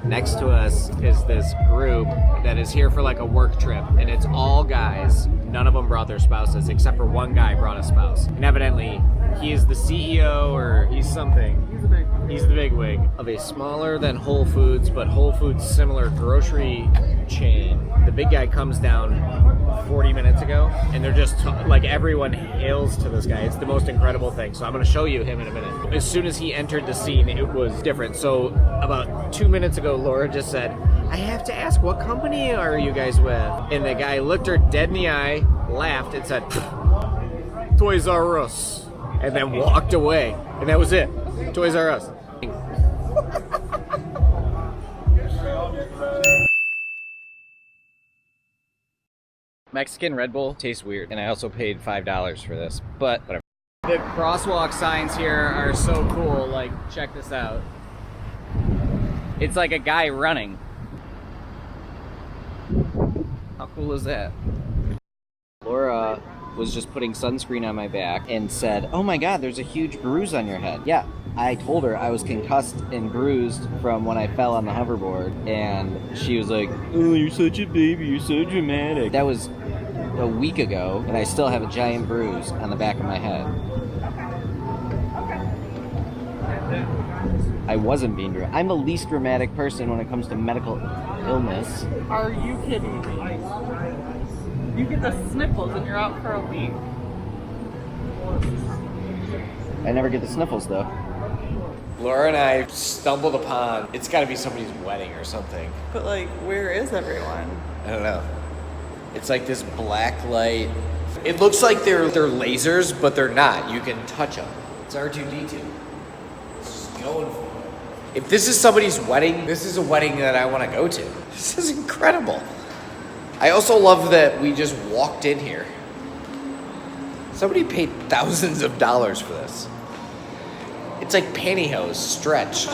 Next to us is this group that is here for like a work trip, and it's all guys. None of them brought their spouses, except for one guy brought a spouse. And evidently, he is the CEO or he's something. He's the big wig of a smaller than Whole Foods, but Whole Foods similar grocery chain. The big guy comes down 40 minutes ago, and they're just like everyone hails to this guy. It's the most incredible thing. So I'm going to show you him in a minute. As soon as he entered the scene, it was different. So about 2 minutes ago, Laura just said, "I have to ask, what company are you guys with?" And the guy looked her dead in the eye, laughed, and said, "Toys R Us," and then walked away. And that was it. Toys R Us. Mexican Red Bull tastes weird, and I also paid $5 for this, but whatever. The crosswalk signs here are so cool. Like, check this out. It's like a guy running. How cool is that? Laura was just putting sunscreen on my back and said, "Oh my god, there's a huge bruise on your head." Yeah, I told her I was concussed and bruised from when I fell on the hoverboard, and she was like, "Oh, you're such a baby, you're so dramatic." That was a week ago, and I still have a giant bruise on the back of my head. I wasn't being dramatic. I'm the least dramatic person when it comes to medical illness. Are you kidding me? You get the sniffles and you're out for a week. I never get the sniffles, though. Laura and I stumbled upon, it's got to be somebody's wedding or something. But like, where is everyone? I don't know. It's like this black light. It looks like they're lasers, but they're not. You can touch them. It's R2-D2. It's just going for it. If this is somebody's wedding, this is a wedding that I want to go to. This is incredible. I also love that we just walked in here. Somebody paid thousands of dollars for this. It's like pantyhose stretched.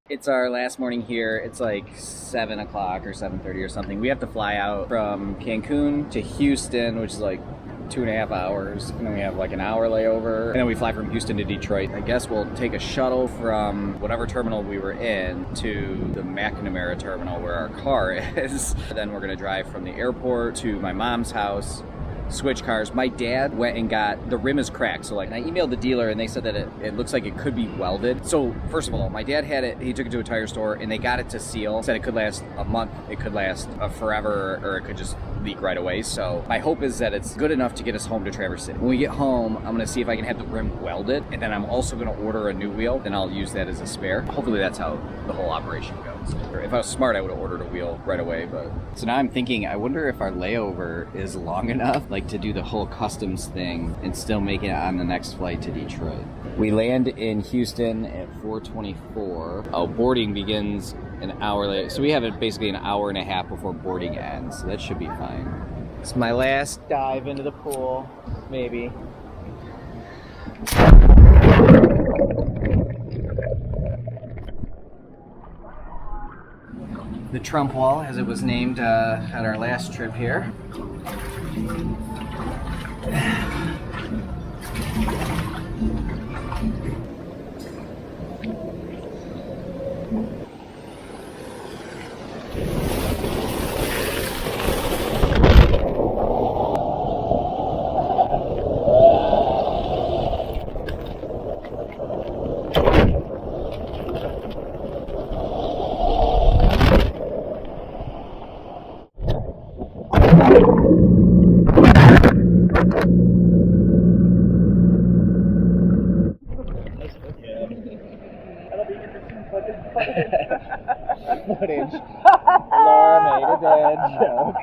It's our last morning here. It's like 7 o'clock or 7:30 or something. We have to fly out from Cancun to Houston, which is like 2.5 hours. And then we have like an hour layover. And then we fly from Houston to Detroit. I guess we'll take a shuttle from whatever terminal we were in to the McNamara terminal where our car is. Then we're gonna drive from the airport to my mom's house, switch cars. My dad went and got, the rim is cracked. So like, I emailed the dealer and they said that it looks like it could be welded. So first of all, my dad had it, he took it to a tire store and they got it to seal. Said it could last a month, it could last forever, or it could just leak right away. So my hope is that it's good enough to get us home to Traverse City. When we get home, I'm gonna see if I can have the rim welded, and then I'm also gonna order a new wheel, and I'll use that as a spare. Hopefully that's how the whole operation goes. If I was smart, I would have ordered a wheel right away, but. So now I'm thinking, I wonder if our layover is long enough, like to do the whole customs thing and still make it on the next flight to Detroit. We land in Houston at 4:24. Oh, boarding begins an hour later. So we have basically an hour and a half before boarding ends. So that should be fine. It's my last dive into the pool, maybe. The Trump Wall, as it was named at our last trip here. Footage. Laura made a dad joke.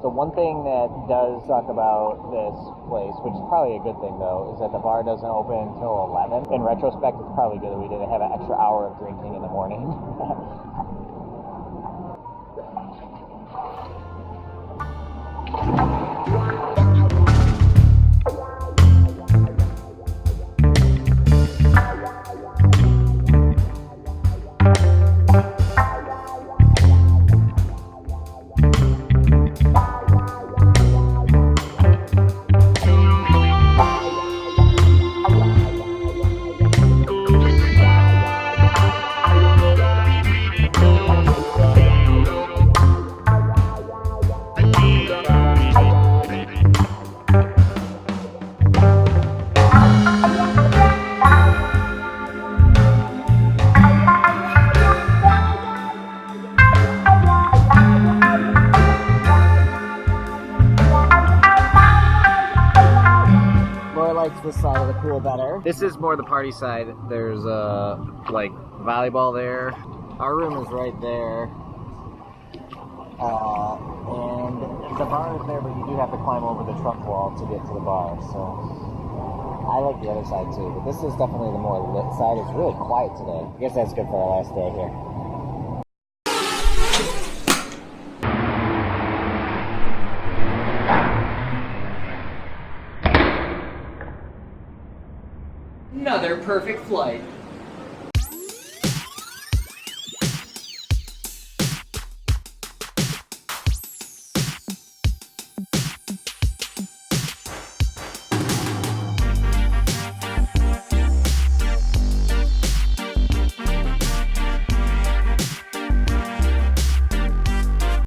So one thing that does suck about this place, which is probably a good thing though, is that the bar doesn't open until 11. In retrospect, it's probably good that we didn't have an extra hour of drinking in the morning. Likes this side of the pool better. This is more the party side. There's like volleyball there. Our room is right there. And the bar is there, but you do have to climb over the truck wall to get to the bar. So I like the other side too, but this is definitely the more lit side. It's really quiet today. I guess that's good for our last day here. Another perfect flight.